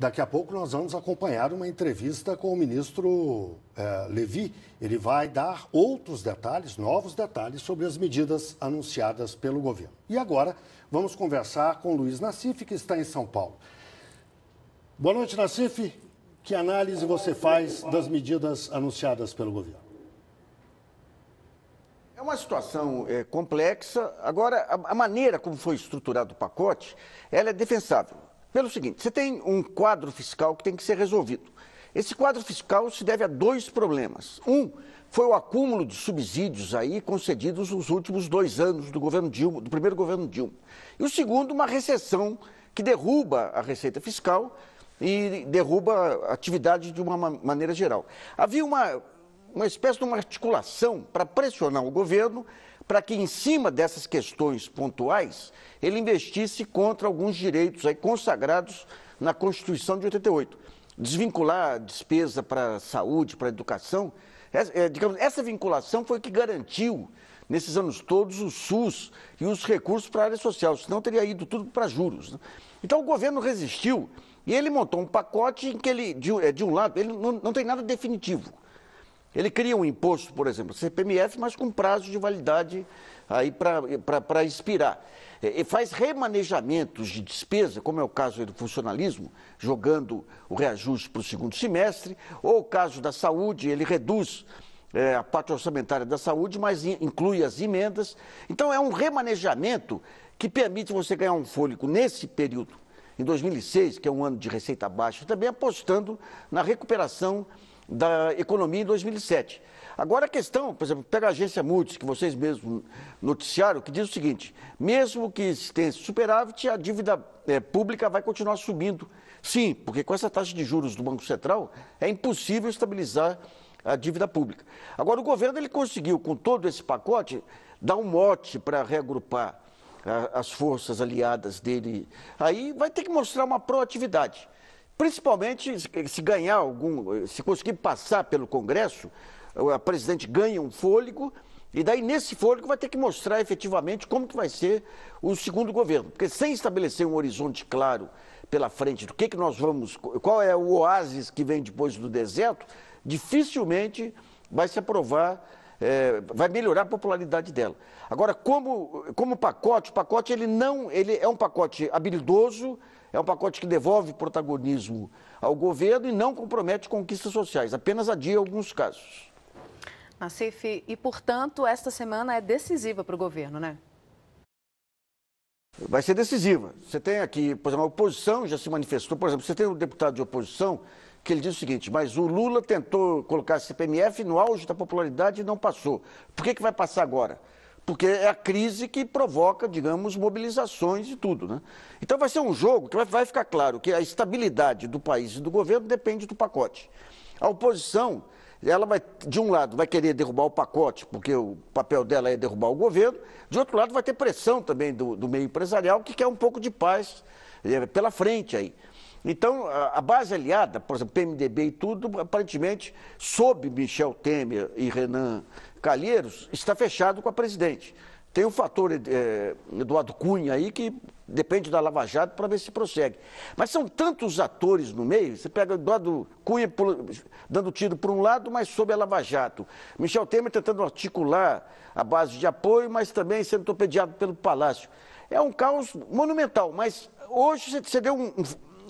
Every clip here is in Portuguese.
Daqui a pouco nós vamos acompanhar uma entrevista com o ministro Levi. Ele vai dar outros detalhes, novos detalhes sobre as medidas anunciadas pelo governo. E agora vamos conversar com o Luiz Nassif, que está em São Paulo. Boa noite, Nassif. Que análise você faz das medidas anunciadas pelo governo? É uma situação complexa. Agora, a maneira como foi estruturado o pacote, ela é defensável. Pelo seguinte, você tem um quadro fiscal que tem que ser resolvido. Esse quadro fiscal se deve a dois problemas. Um foi o acúmulo de subsídios aí concedidos nos últimos 2 anos do governo Dilma, do primeiro governo Dilma. E o segundo, uma recessão que derruba a receita fiscal e derruba a atividade de uma maneira geral. Havia uma espécie de uma articulação para pressionar o governo para que, em cima dessas questões pontuais, ele investisse contra alguns direitos aí consagrados na Constituição de 88. Desvincular a despesa para a saúde, para a educação. Digamos, essa vinculação foi o que garantiu, nesses anos todos, o SUS e os recursos para a área social, senão teria ido tudo para juros, né? Então, o governo resistiu e ele montou um pacote em que ele, de um lado, ele não tem nada definitivo. Ele cria um imposto, por exemplo, CPMF, mas com prazo de validade aí para expirar. E faz remanejamentos de despesa, como é o caso do funcionalismo, jogando o reajuste para o segundo semestre, ou o caso da saúde, ele reduz a parte orçamentária da saúde, mas inclui as emendas. Então, é um remanejamento que permite você ganhar um fôlego nesse período, em 2006, que é um ano de receita baixa, também apostando na recuperação da economia em 2007. Agora a questão, por exemplo, pega a agência Moody's, que vocês mesmos noticiaram, que diz o seguinte: mesmo que tenha superávit, a dívida pública vai continuar subindo. Sim, porque com essa taxa de juros do Banco Central, é impossível estabilizar a dívida pública. Agora, o governo ele conseguiu, com todo esse pacote, dar um mote para reagrupar as forças aliadas dele. Aí vai ter que mostrar uma proatividade. Principalmente se ganhar se conseguir passar pelo Congresso, a presidente ganha um fôlego, e daí nesse fôlego vai ter que mostrar efetivamente como que vai ser o segundo governo. Porque sem estabelecer um horizonte claro pela frente do que nós vamos, qual é o oásis que vem depois do deserto, dificilmente vai se aprovar, vai melhorar a popularidade dela. Agora, como pacote, o pacote ele é um pacote habilidoso, é um pacote que devolve protagonismo ao governo e não compromete conquistas sociais, apenas adia alguns casos. Nassif, e portanto, esta semana é decisiva para o governo, né? Vai ser decisiva. Você tem aqui, por exemplo, a oposição já se manifestou. Por exemplo, você tem um deputado de oposição que ele diz o seguinte: mas o Lula tentou colocar a CPMF no auge da popularidade e não passou. Por que vai passar agora? Porque é a crise que provoca, digamos, mobilizações e tudo, né? Então vai ser um jogo que vai ficar claro que a estabilidade do país e do governo depende do pacote. A oposição, ela vai, de um lado, vai querer derrubar o pacote, porque o papel dela é derrubar o governo, de outro lado vai ter pressão também do meio empresarial, que quer um pouco de paz pela frente aí. Então, a base aliada, por exemplo, PMDB e tudo, aparentemente, sob Michel Temer e Renan Calheiros, está fechado com a presidente. Tem o fator Eduardo Cunha aí, que depende da Lava Jato para ver se prossegue. Mas são tantos atores no meio, você pega Eduardo Cunha dando tiro por um lado, mas sob a Lava Jato. Michel Temer tentando articular a base de apoio, mas também sendo torpedeado pelo Palácio. É um caos monumental, mas hoje você deu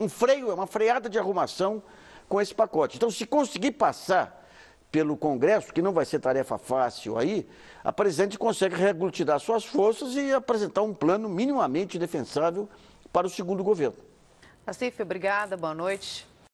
um freio, uma freada de arrumação com esse pacote. Então, se conseguir passar pelo Congresso, que não vai ser tarefa fácil aí, a presidente consegue reaglutinar suas forças e apresentar um plano minimamente defensável para o segundo governo. Nassif, obrigada, boa noite.